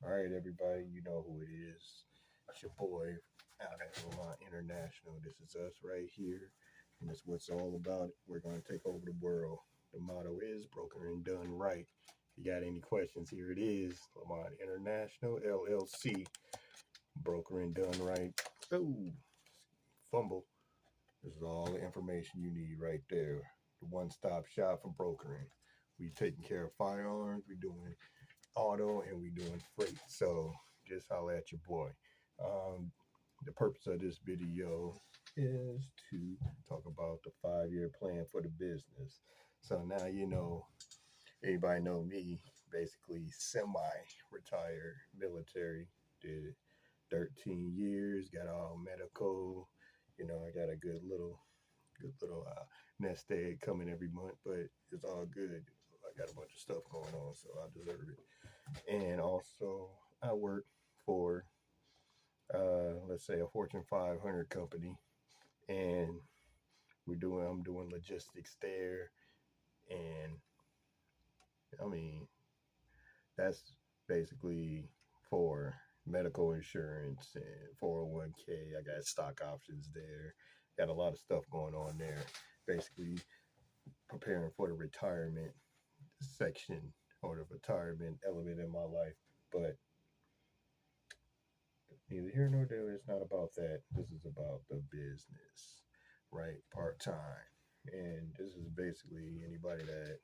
All right, everybody, you know who it is. It's your boy out at Lemonte International. This is us right here, and it's what's all about. We're going to take over the world. The motto is broken and done right. If you got any questions, here it is. Lemonte International, LLC, broker and done right. Ooh, fumble. This is all the information you need right there. The one-stop shop for brokering. We taking care of firearms. We doing auto, and we doing freight. So just holler at your boy. Um, the purpose of this video is to talk about the 5-year plan for the business. So now you know, anybody know me, basically semi-retired military, did 13 years, got all medical, I got a good little nest egg coming every month, but it's all good. I got a bunch of stuff going on, so I deserve it. And also, I work for, let's say, a Fortune 500 company, and I'm doing logistics there, and I mean, that's basically for medical insurance and 401k. I got stock options there. Got a lot of stuff going on there. Basically, preparing for the retirement section or the retirement element in my life. But neither here nor there. It's not about that. This is about the business, right? Part time. And this is basically anybody that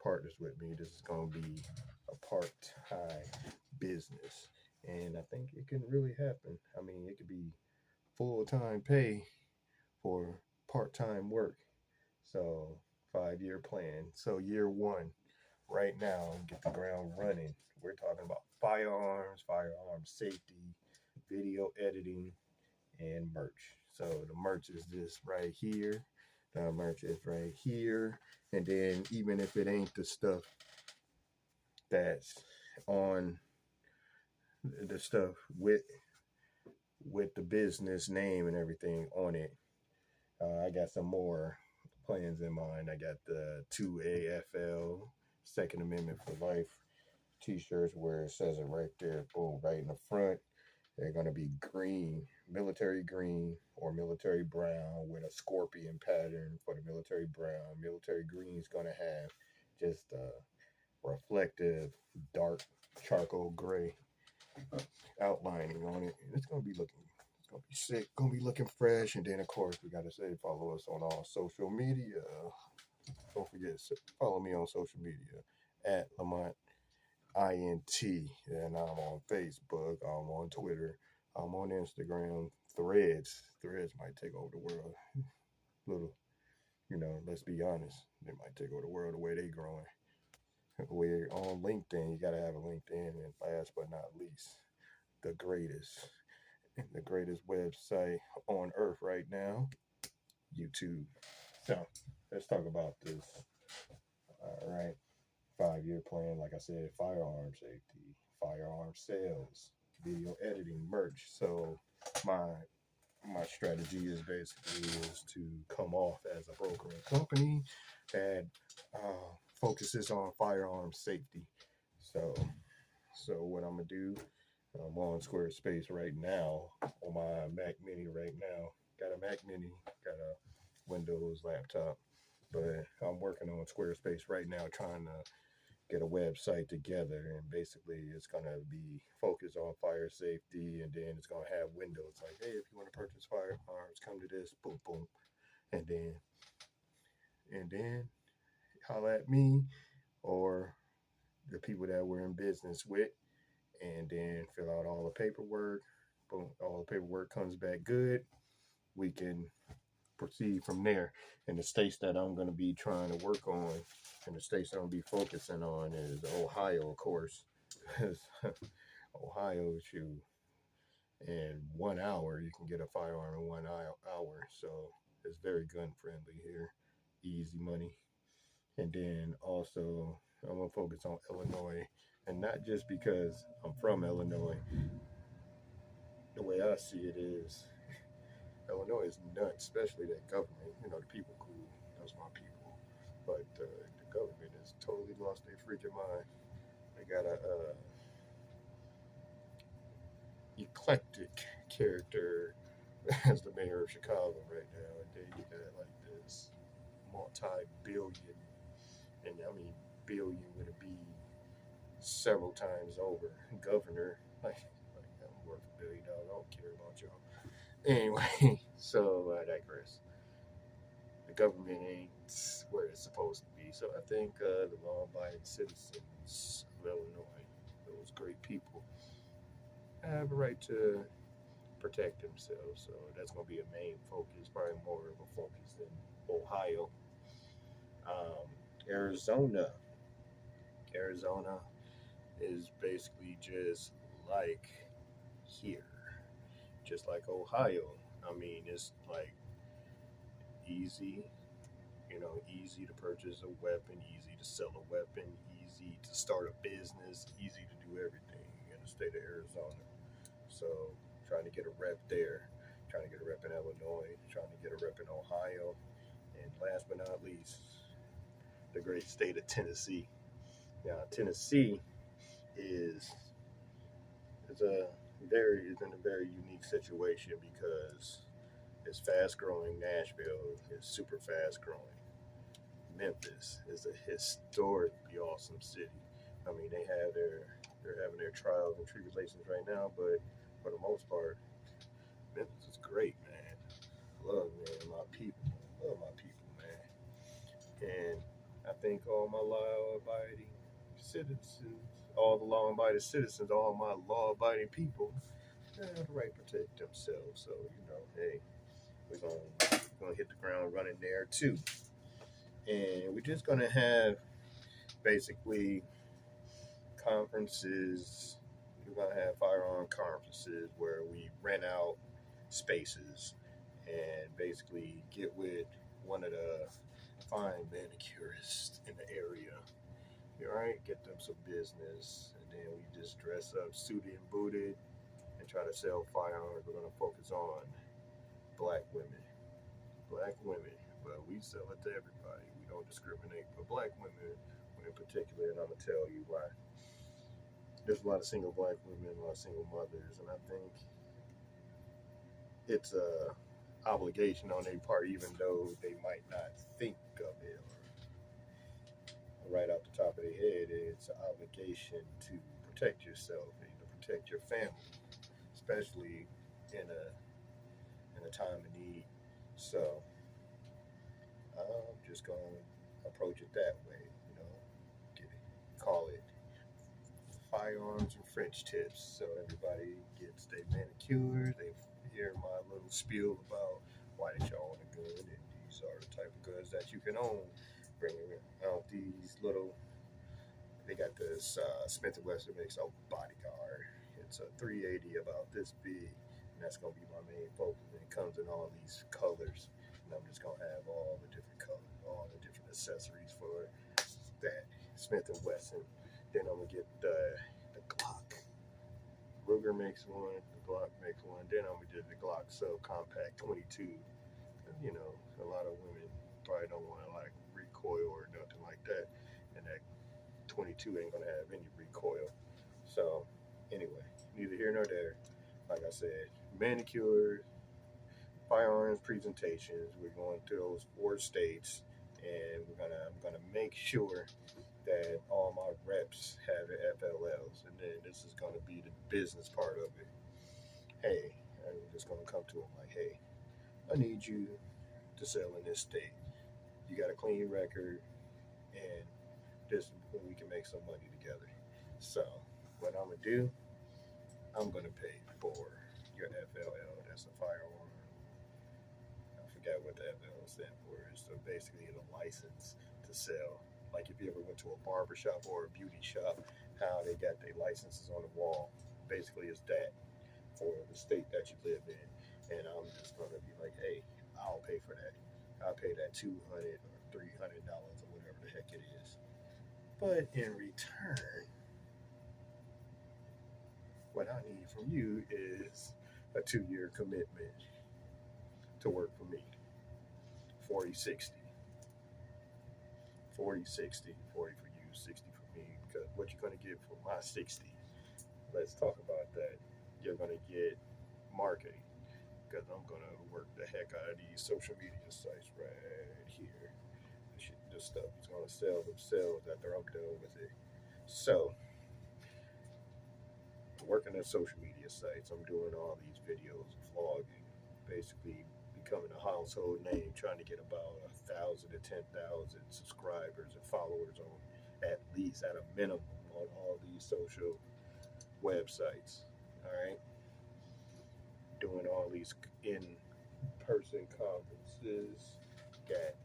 partners with me. This is going to be a part time business. And I think it can really happen. I mean, it could be full time pay for part time work. So, 5-year plan. So, year one, right now, get the ground running. We're talking about firearms, firearm safety, video editing, and merch. So the merch is this right here. The merch is right here. And then even if it ain't the stuff that's on the stuff with the business name and everything on it, I got some more plans in mind. I got the 2AFL, Second Amendment for Life t-shirts where it says it right there, boom, right in the front. They're going to be green, military green or military brown with a scorpion pattern for the military brown. Military green is going to have just a reflective dark charcoal gray outlining on it. And it's going to be sick, going to be looking fresh. And then, of course, we got to say follow us on all social media. Don't forget, follow me on social media at Lamont INT. And I'm on Facebook. I'm on Twitter. I'm on Instagram. Threads. Threads might take over the world. Little, let's be honest. They might take over the world the way they growing. We're on LinkedIn. You got to have a LinkedIn. And last but not least, the greatest website on earth right now, YouTube. So let's talk about this. All right. 5-year plan, like I said, firearm safety, firearm sales, video editing, merch. So my strategy is basically is to come off as a brokering company that focuses on firearm safety. So so what I'm gonna do, I'm on Squarespace right now on my Mac Mini right now. Got a Mac Mini, got a Windows laptop, but I'm working on Squarespace right now, trying to get a website together, and basically it's going to be focused on fire safety, and then it's going to have windows like, hey, if you want to purchase firearms, come to this, boom boom, and then holla at me or the people that we're in business with, and then fill out all the paperwork. Boom, all the paperwork comes back good, we can proceed from there. And the states that I'm going to be trying to work on, and the states that I'm going to be focusing on, is Ohio, of course. Ohio, shoot, in 1 hour you can get a firearm in 1 hour. So it's very gun friendly here, easy money. And then also I'm gonna focus on Illinois, and not just because I'm from Illinois. The way I see it is, Illinois is nuts, especially that government. The people cool, those my people, but the government has totally lost their freaking mind. They got a eclectic character as the mayor of Chicago right now. And then you got like this multi-billion, and I mean billion with a B several times over governor. Like I'm worth $1 billion. I don't care about y'all. Anyway, so I digress. The government ain't where it's supposed to be. So I think the law-abiding citizens of Illinois, those great people, have a right to protect themselves. So that's going to be a main focus, probably more of a focus than Ohio. Um, Arizona. Arizona is basically just like here, just like Ohio. I mean, it's like easy, easy to purchase a weapon, easy to sell a weapon, easy to start a business, easy to do everything in the state of Arizona. So, trying to get a rep there, trying to get a rep in Illinois, trying to get a rep in Ohio, and last but not least, the great state of Tennessee. Now, Tennessee is is in a very unique situation because it's fast growing. Nashville is super fast growing. Memphis is a historically awesome city. I mean, they're having their trials and tribulations right now, but for the most part, Memphis is great, man. Love, man, my people. Love my people, man. And I think all my law-abiding citizens, all the law-abiding citizens, all my law-abiding people, have the right to protect themselves. So hey, we're gonna hit the ground running there too, and we're just gonna have basically conferences. We're gonna have firearm conferences where we rent out spaces and basically get with one of the fine manicurists in the area. All right, get them some business, and then we just dress up, suited and booted, and try to sell firearms. We're gonna focus on black women, but we sell it to everybody. We don't discriminate, but black women in particular, and I'm gonna tell you why. There's a lot of single black women, a lot of single mothers, and I think it's a obligation on their part, even though they might not think of it or right off the top of their head. It's an obligation to protect yourself and to protect your family, especially in a time of need. So I'm just gonna approach it that way, get it, call it firearms and French tips. So everybody gets their manicure. They hear my little spiel about why did y'all want a gun, and these are the type of guns that you can own. Bringing out these little. They got this Smith and Wesson makes a bodyguard. It's a 380 about this big, and that's gonna be my main focus. And it comes in all these colors, and I'm just gonna have all the different colors, all the different accessories for that Smith and Wesson. Then I'm gonna get the Glock. Ruger makes one, the Glock makes one. Then I'm gonna do the Glock subcompact 22. A lot of women probably don't want a lot of recoil or nothing like that, and that 22 ain't gonna have any recoil. So anyway, neither here nor there. Like I said, manicure, firearms presentations. We're going to those 4 states, and I'm gonna make sure that all my reps have their FLLs, and then this is gonna be the business part of it. Hey, I'm just gonna come to them like, hey, I need you to sell in this state. You got a clean record, and this is when we can make some money together. So what I'm gonna do, I'm gonna pay for your FLL. That's a firearm. I forgot what the FLL stands for. So basically, it's a license to sell. Like if you ever went to a barber shop or a beauty shop, how they got their licenses on the wall. Basically, it's that for the state that you live in. And I'm just gonna be like, hey, I'll pay for that. I'll pay that $200 or $300 or whatever the heck it is. But in return, what I need from you is a 2-year commitment to work for me. 40 60. 40 60. 40 for you, 60 for me. Because what you're going to get for my 60. Let's talk about that. you're gonna get marketing because I'm gonna work the heck out of these social media sites right here. This stuff is gonna sell themselves after I'm done with it. So, working at social media sites, I'm doing all these videos, vlogging, basically becoming a household name, trying to get about 1,000 to 10,000 subscribers and followers on at least at a minimum on all these social websites. All right, doing all these in-person conferences, got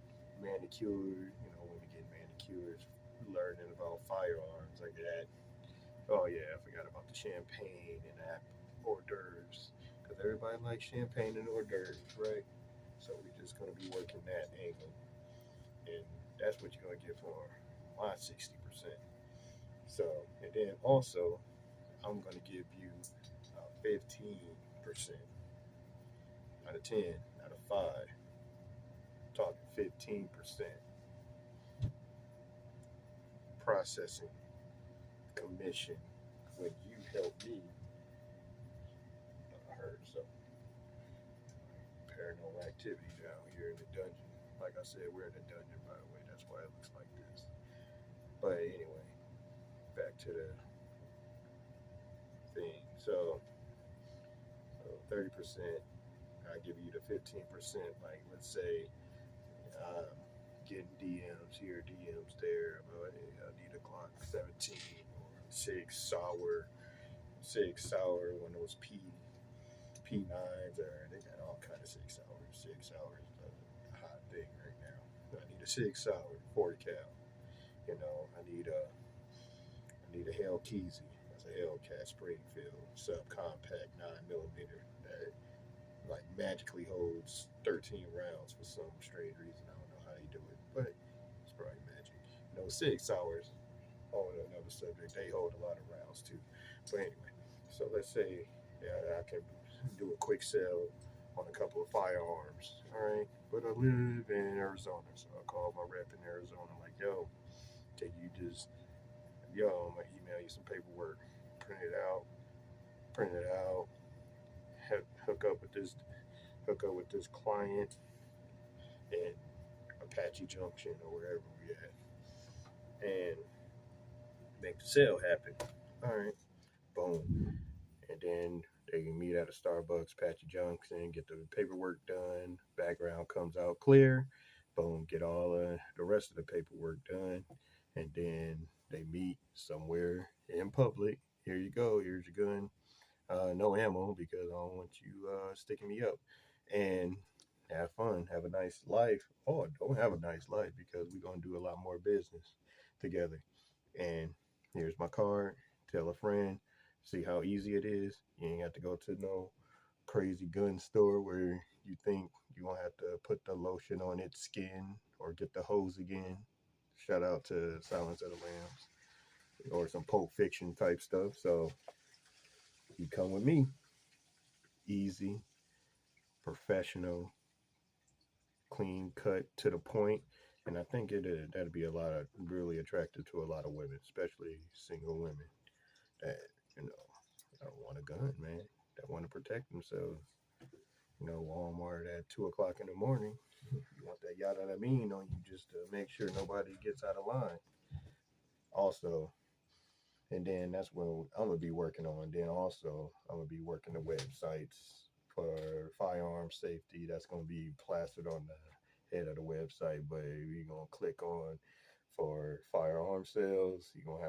manicured, women getting manicures, learning about firearms like that. Oh yeah, I forgot about the champagne and that hors d'oeuvres because everybody likes champagne and hors d'oeuvres, right? So we're just gonna be working that angle, and that's what you're gonna get for my 60%. So, and then also, I'm gonna give you 15% out of 10, out of 5, talking 15% processing commission when you help me. I heard some paranormal activity down here in the dungeon. Like I said, we're in the dungeon, by the way. That's why it looks like this. But anyway, back to the thing. So 30%, I give you the 15%. Like, let's say, um, getting DMs here, DMs there. But I need a Glock 17 or six sour, one of those P9s, or they got all kind of 6 hours. 6 hours is a hot thing right now. I need a 6 hour 40 cal. I need a Hellkeezy. That's a Hellcat Springfield subcompact 9 millimeter that like magically holds 13 rounds for some strange reason. I don't know how they do it, but it's probably magic. 6 hours on another subject. They hold a lot of rounds too. But anyway, so let's say I can do a quick sell on a couple of firearms. All right, but I live in Arizona, so I call my rep in Arizona. I'm like, yo, can you just, I'm gonna email you some paperwork, print it out, hook up with this client in Apache Junction or wherever we at, and make the sale happen. All right, boom. And then they can meet at a Starbucks, Patchy Junction, get the paperwork done, background comes out clear, boom, get all the rest of the paperwork done, and then they meet somewhere in public. Here you go, here's your gun. No ammo because I don't want you sticking me up. And have fun, have a nice life. Oh, don't have a nice life because we're going to do a lot more business together. And here's my card. Tell a friend. See how easy it is. You ain't got to go to no crazy gun store where you think you're going to have to put the lotion on its skin or get the hose again. Shout out to Silence of the Lambs or some Pulp Fiction type stuff. So you come with me. Easy, professional, clean cut to the point. And I think that'd be a lot of really attractive to a lot of women, especially single women that you know don't want a gun, man. That want to protect themselves. Walmart at 2 o'clock in the morning. You want that yada I mean on you just to make sure nobody gets out of line. Also, and then that's what I'm gonna be working on. Then also I'm gonna be working the websites for firearm safety. That's gonna be plastered on the head of the website, but you're gonna click on for firearm sales. You're gonna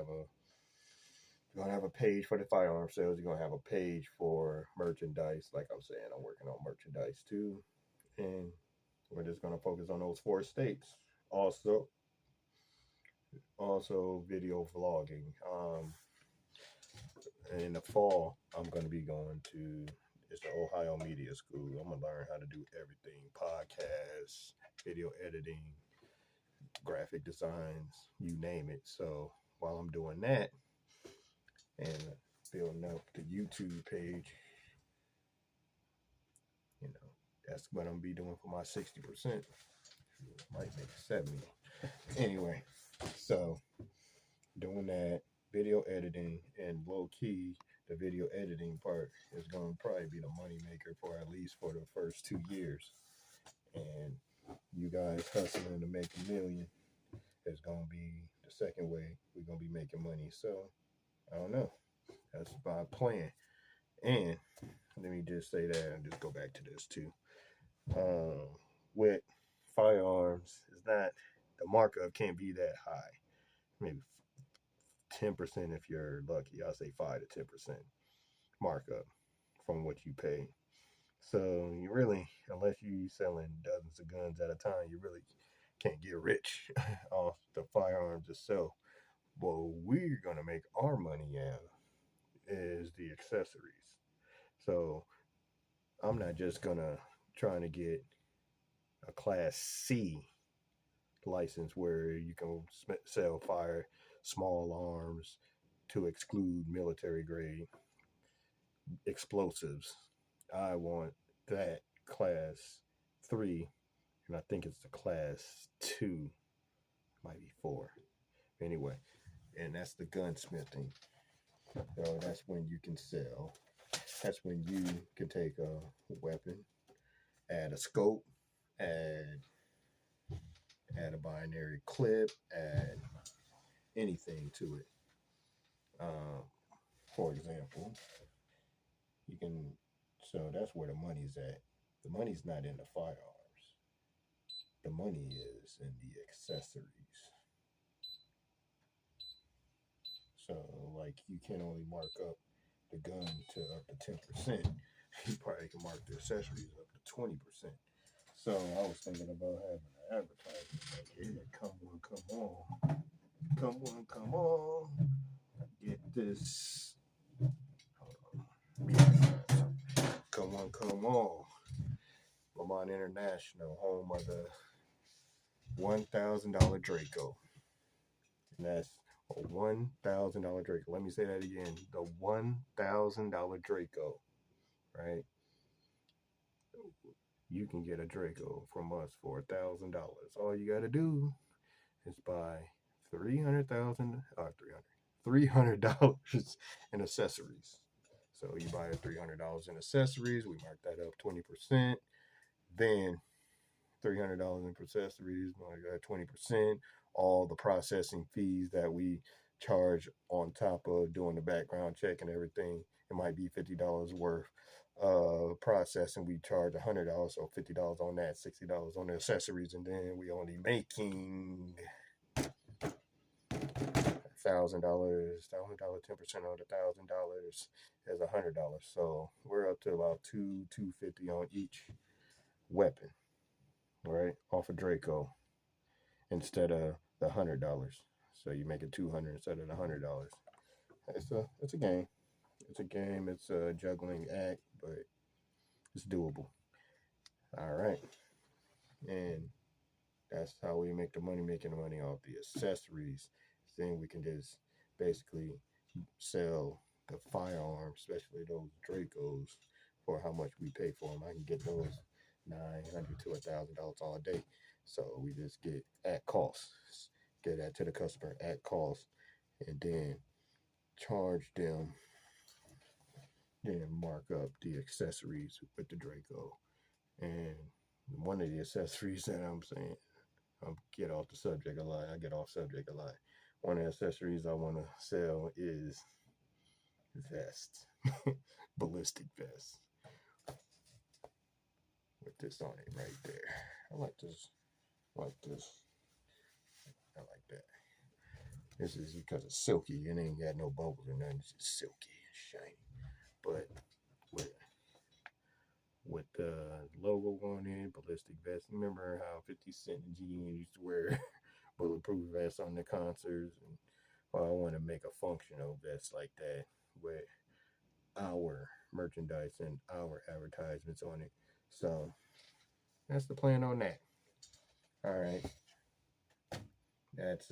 have a page for the firearm sales. You're gonna have a page for merchandise. Like I'm saying, I'm working on merchandise too, and we're just gonna focus on those 4 states. Also video vlogging. In the fall, I'm going to be going to it's the Ohio Media School. I'm going to learn how to do everything: podcasts, video editing, graphic designs, you name it. So while I'm doing that and building up the YouTube page, that's what I'm going to be doing for my 60%. Might make 70. Anyway, so doing that, video editing, and low key the video editing part is going to probably be the money maker for at least for the first 2 years. And you guys hustling to make a million is going to be the second way we're going to be making money. So I don't know. That's my plan. And let me just say that and just go back to this too. With firearms, it's not, the markup can't be that high. Maybe 10% if you're lucky. I'll say 5 to 10% markup from what you pay. So you really, unless you're selling dozens of guns at a time, you really can't get rich off the firearms itself. What we're gonna make our money out is the accessories. So I'm not just gonna trying to get a Class C license where you can sell fire small arms to exclude military grade explosives. I want that Class 3, and I think it's the Class 2, might be 4. Anyway, and that's the gunsmithing. So that's when you can sell. That's when you can take a weapon, add a scope, add a binary clip, add anything to it. For example, you can, so that's where the money's at. The money's not in the firearms. The money is in the accessories. So, like, you can only mark up the gun to up to 10%. You probably can mark the accessories up to 20%. So, I was thinking about having an advertisement like, yeah, come on. Come on, come on. Get this. Hold on. Come on. Lemonte International, home of the $1,000 Draco. And that's a $1,000 Draco. Let me say that again. The $1,000 Draco, right? You can get a Draco from us for $1,000. All you got to do is buy $300 in accessories. So you buy $300 in accessories. We mark that up 20%. Then $300 in accessories, mark that 20%. All the processing fees that we charge on top of doing the background check and everything. It might be $50 worth of processing. We charge $100, so $50 on that, $60 on the accessories, and then we only making $1,000. $1,000, 10% of the $1,000 is $100. So we're up to about $250 on each weapon, right? Off of Draco instead of the $100. So you make it $200 instead of the $100. It's a game. It's a game. It's a juggling act, but it's doable. All right, and that's how we make the money, making the money off the accessories. Then we can just basically sell the firearms, especially those Dracos, for how much we pay for them. I can get those $900 to $1,000 all day. So we just get at cost, get that to the customer at cost, and then charge them, then mark up the accessories with the Draco. And one of the accessories that I'm saying, I'll get off the subject a lot. I get off subject a lot. One of the accessories I want to sell is vest, ballistic vest, with this on it right there. I like this. I like that. This is because it's silky. It ain't got no bubbles or nothing. It's just silky and shiny. But with the logo on it, ballistic vest. Remember how 50 Cent and GM used to wear bulletproof vests on the concerts? And I want to make a functional vest like that with our merchandise and our advertisements on it. So that's the plan on that. All right. That's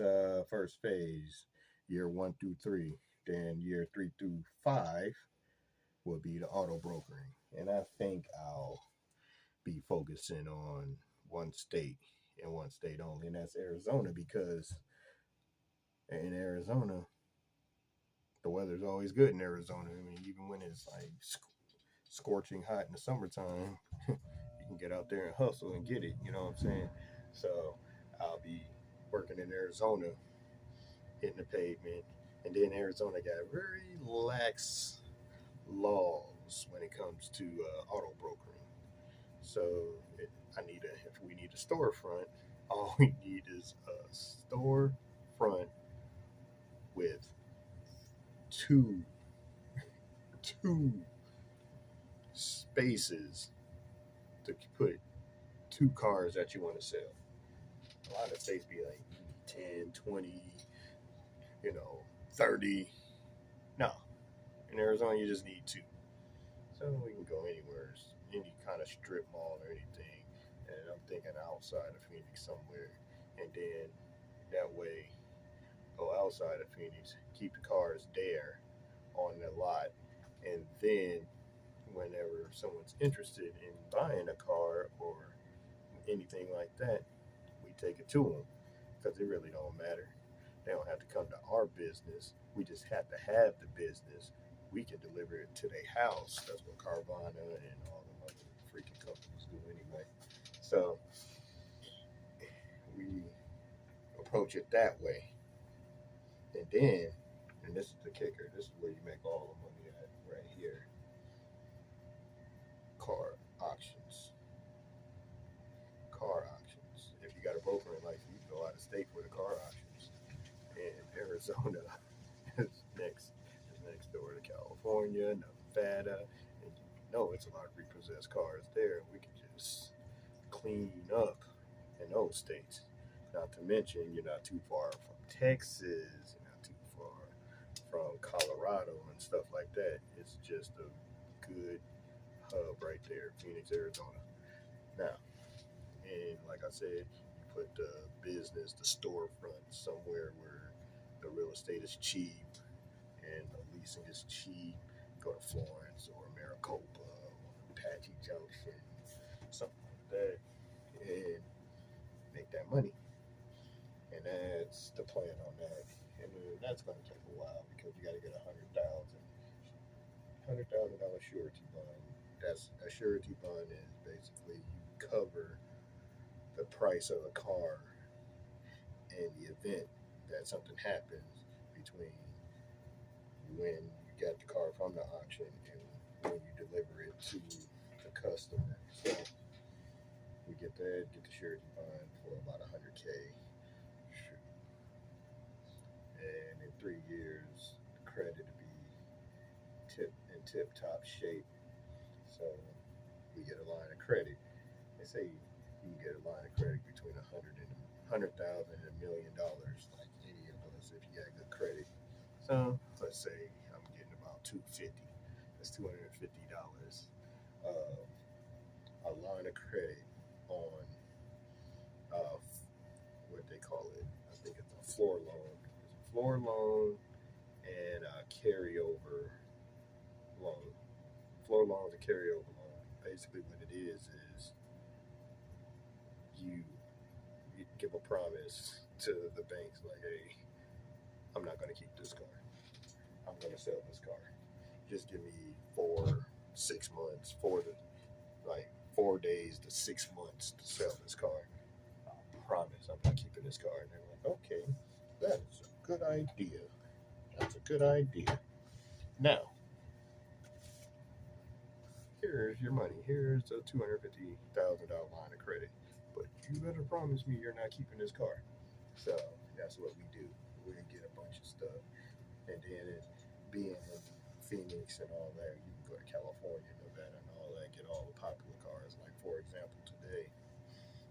first phase, year 1 through 3. Then year 3 through 5 will be the auto brokering. And I think I'll be focusing on one state and one state only, and that's Arizona, because in Arizona, the weather's always good in Arizona. I mean, even when it's like scorching hot in the summertime, you can get out there and hustle and get it. You know what I'm saying? So I'll be working in Arizona, hitting the pavement, and then Arizona got very lax laws when it comes to auto brokering. So if we need a storefront, all we need is a storefront with two two spaces to put two cars that you want to sell. A lot of states be like 10, 20, 30. No, in Arizona you just need two. So we can go anywhere, any kind of strip mall or anything. And I'm thinking outside of Phoenix somewhere. And then that way, go outside of Phoenix, keep the cars there on the lot. And then whenever someone's interested in buying a car or anything like that, we take it to them because it really don't matter. They don't have to come to our business. We just have to have the business. We can deliver it to their house. That's what Carvana and all the other freaking companies do anyway. So we approach it that way. And then, and this is the kicker, this is where you make all the money at right here. Car auctions. Car auctions. If you got a brokering license, you can go out of state for the car auctions. And Arizona is next door to California, Nevada, and you know it's a lot of repossessed cars there. We can just clean up in those states. Not to mention, you're not too far from Texas, you're not too far from Colorado and stuff like that. It's just a good hub right there, Phoenix, Arizona. Now, and like I said, you put the business, the storefront somewhere where the real estate is cheap and the leasing is cheap. Go to Florence or Maricopa or Apache Junction, something like that, and make that money. And that's the plan on that. And that's going to take a while because you got to get $100,000 surety bond. That's a surety bond is basically you cover the price of a car in the event that something happens between when you got the car from the auction and when you deliver it to the customer. So we get the surety bond for about $100K. And in 3 years, the credit to be in tip top shape. So we get a line of credit. They say you can get a line of credit between $100,000 and $1,000,000, like any of us, if you got good credit. So let's say I'm getting about $250. That's $250. A line of credit on what they call it. I think it's a floor loan. It's a floor loan and a carryover loan. Floor loan is a carryover loan. Basically, what it is you give a promise to the banks like, hey, I'm not going to keep this car. I'm going to sell this car. Just give me 6 months, 4 days to 6 months to sell this car. I promise I'm not keeping this car. And they're like, okay, that is a good idea. That's a good idea. Now, here's your money. Here's a $250,000 line of credit. But you better promise me you're not keeping this car. So that's what we do. We get a bunch of stuff. And then being in Phoenix and all that, you can go to California, Nevada, and all that, get all the popular cars. Like, for example, today,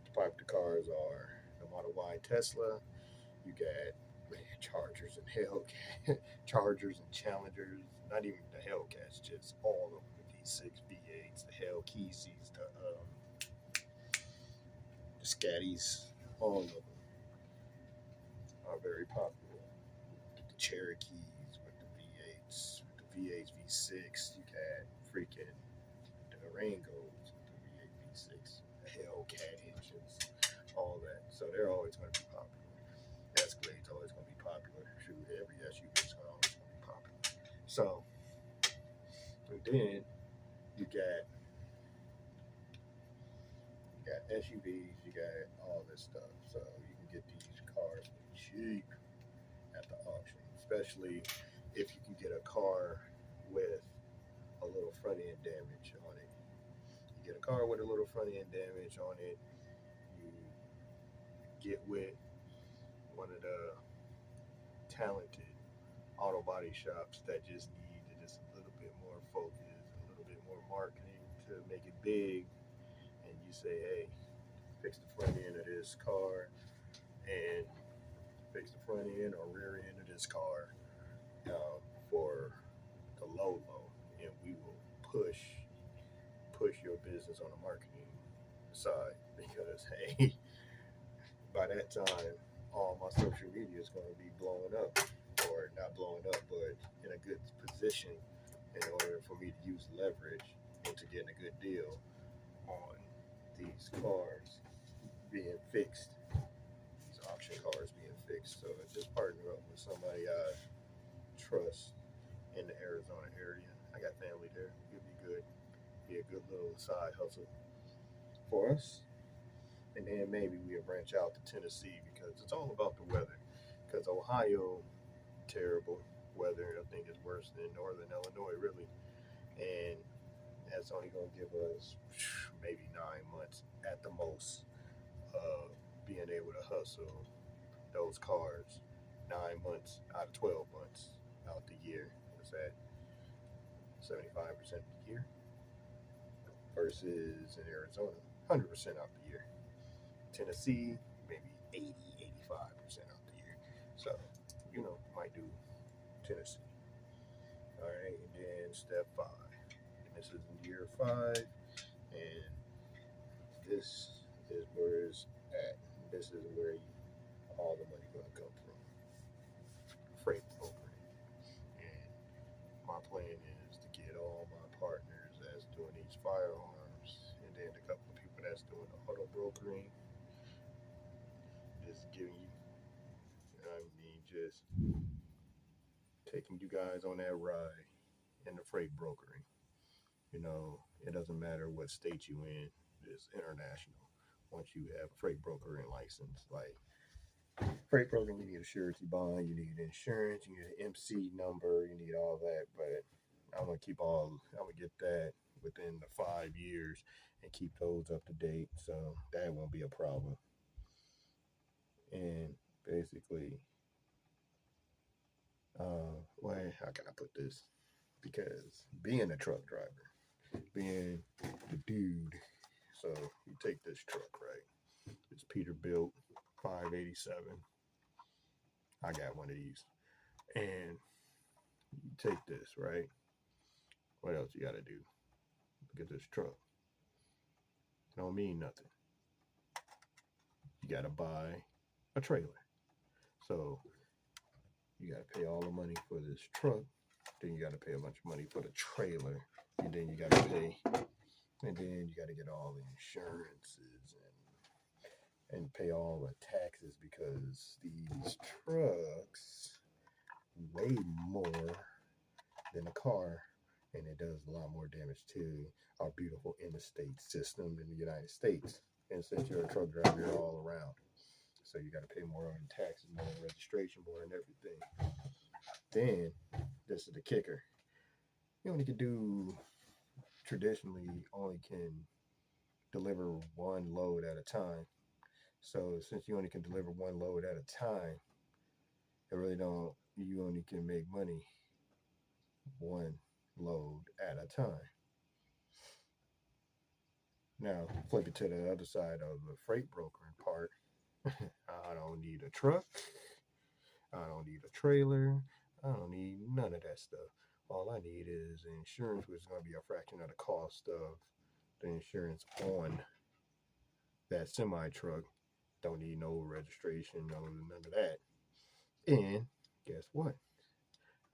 the popular cars are the Model Y Tesla. You got Chargers and Hellcat, Chargers and Challengers, not even the Hellcats, just all of them. The V6, V8s, the Hellkeezes, the Scatties, all of them are very popular. The Cherokees with the V8s, with the V8, V6, you got freaking the Durangos with the V8, V6, the Hellcat engines, all that. So they're always going to be popular. Escalade's always going to be popular. Shoot, every SUV is always going to be popular. So, and then you got SUVs, you got all this stuff. So you can get these cars cheap at the auction, especially if you can get a car with a little front end damage on it. You get a car with a little front end damage on it, you get with one of the talented auto body shops that just need just a little bit more focus, a little bit more marketing to make it big, and you say, hey, fix the front end of this car and fix the front end or rear end of this car for the low, and we will push your business on the marketing side because hey, by that time, all my social media is going to be blowing up, or not blowing up, but in a good position in order for me to use leverage into getting a good deal on these cars being fixed, these auction cars being fixed. So just partner up with somebody I trust in the Arizona area. I got family there. It'd be good. Be a good little side hustle for us. And then maybe we'll branch out to Tennessee because it's all about the weather. Because Ohio, terrible weather. I think is worse than Northern Illinois, really. And that's only going to give us maybe 9 months at the most of being able to hustle those cars. 9 months out of 12 months out the year. What's that? 75% of the year versus in Arizona, 100% out the year. Tennessee, maybe 80, 85% out the year. So, might do Tennessee. All right, and then step 5. And this is year 5, and this is where it's at. This is where all the money going to come from. Freight brokering. And my plan is to get all my partners that's doing these firearms, and then a couple of people that's doing the auto brokering. Just giving you, just taking you guys on that ride in the freight brokering. It doesn't matter what state you in, it's international. Once you have a freight brokering license, like freight brokering, you need a surety bond, you need insurance, you need an MC number, you need all that. But I'm gonna get that within the 5 years and keep those up to date, so that won't be a problem. And basically, well, how can I put this? Because being a truck driver, being the dude, so you take this truck, right? It's Peterbilt 587. I got one of these. And you take this, right? What else you got to do? Look at this truck. It don't mean nothing. You got to buy a trailer. So you got to pay all the money for this truck. Then you got to pay a bunch of money for the trailer. And then you got to pay, and then you got to get all the insurances and pay all the taxes because these trucks weigh more than a car, and it does a lot more damage to our beautiful interstate system in the United States. And since you're a truck driver, you're all around. So you got to pay more on taxes, more on registration, more on everything. Then, this is the kicker. You only can do, traditionally, only can deliver one load at a time. So since you only can deliver one load at a time, you only can make money one load at a time. Now, flip it to the other side of the freight brokering part. I don't need a truck. I don't need a trailer. I don't need none of that stuff. All I need is insurance, which is going to be a fraction of the cost of the insurance on that semi truck. Don't need no registration, none of that. And guess what?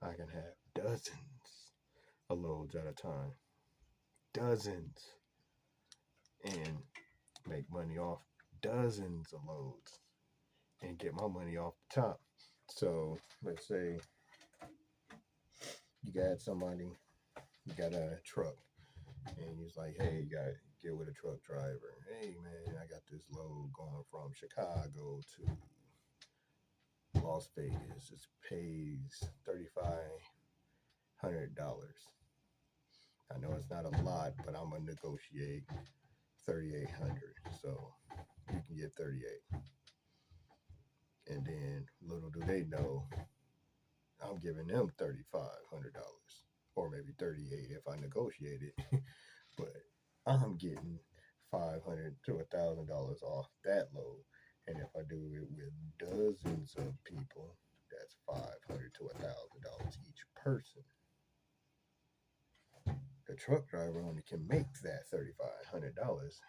I can have dozens of loads at a time. Dozens. And make money off dozens of loads and get my money off the top. So let's say You got somebody, you got a truck, and he's like, hey, you got to get with a truck driver. Hey, man, I got this load going from Chicago to Las Vegas. It pays $3,500. I know it's not a lot, but I'm gonna negotiate 3,800. So you can get 38. And then little do they know, I'm giving them $3,500 or maybe 38 if I negotiate it. But I'm getting $500 to $1,000 off that load. And if I do it with dozens of people, that's $500 to $1,000 each person. The truck driver only can make that $3,500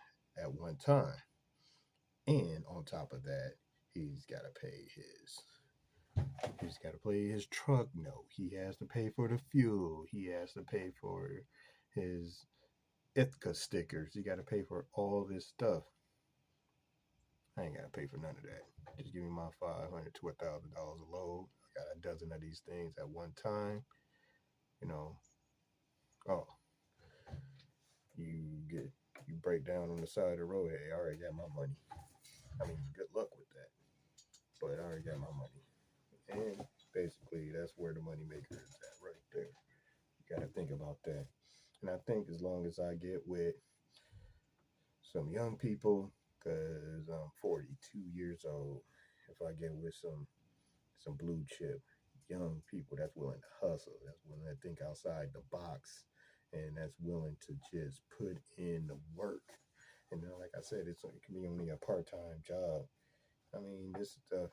at one time. And on top of that, he's got to pay his truck note. He has to pay for the fuel. He has to pay for his Ithaca stickers. He got to pay for all this stuff. I ain't got to pay for none of that. Just give me my $500 to $1,000 a load. I got a dozen of these things at one time. You know, oh, you break down on the side of the road. Hey, I already got my money. I mean, good luck with that. But I already got my money. And basically, that's where the money maker is at right there. You got to think about that. And I think as long as I get with some young people, because I'm 42 years old, if I get with some blue chip young people that's willing to hustle, that's willing to think outside the box, and that's willing to just put in the work. And then, like I said, it can be only a part-time job. I mean, this stuff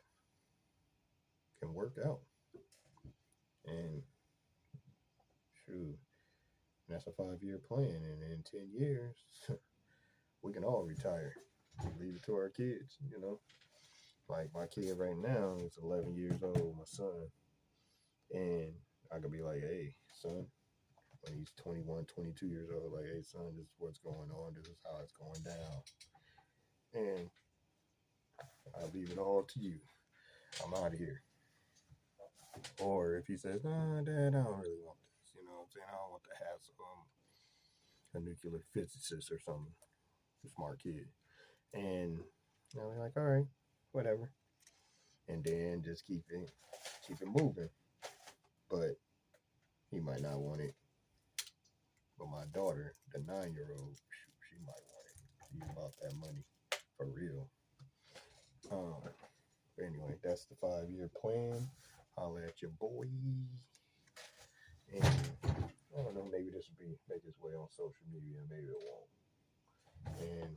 can work out. And shoot, that's a 5-year plan. And in 10 years, we can all retire. Leave it to our kids, you know. Like my kid right now is 11 years old, my son. And I could be like, hey, son, when he's 21, 22 years old, like, hey, son, this is what's going on. This is how it's going down. And I'll leave it all to you. I'm out of here. Or if he says, nah, Dad, I don't really want this. You know what I'm saying? I don't want the hassle. I'm a nuclear physicist or something. A smart kid. And I'll be like, all right, whatever. And then just keep it moving. But he might not want it. But my daughter, the 9-year-old, she might want it. She's about that money for real. But anyway, that's the 5-year plan. Holla at your boy. And I don't know, maybe this will make its way on social media, maybe it won't. And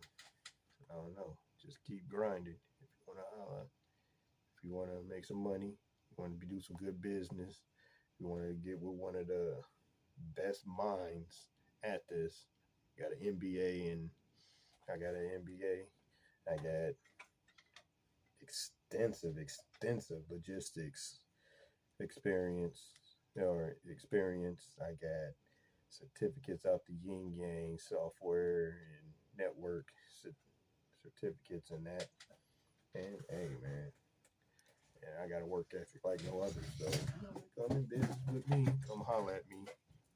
I don't know, just keep grinding. If you wanna make some money, you wanna do some good business, you wanna get with one of the best minds at this. You got an MBA, and I got an MBA. I got extensive logistics experience. I got certificates out the yin yang software and network certificates and that. And hey, man, and I got a work ethic like no other. So come in business with me. Come holler at me.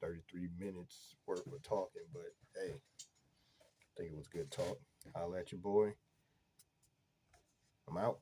33 minutes worth of talking, but hey, I think it was good talk. Holla at your boy. I'm out.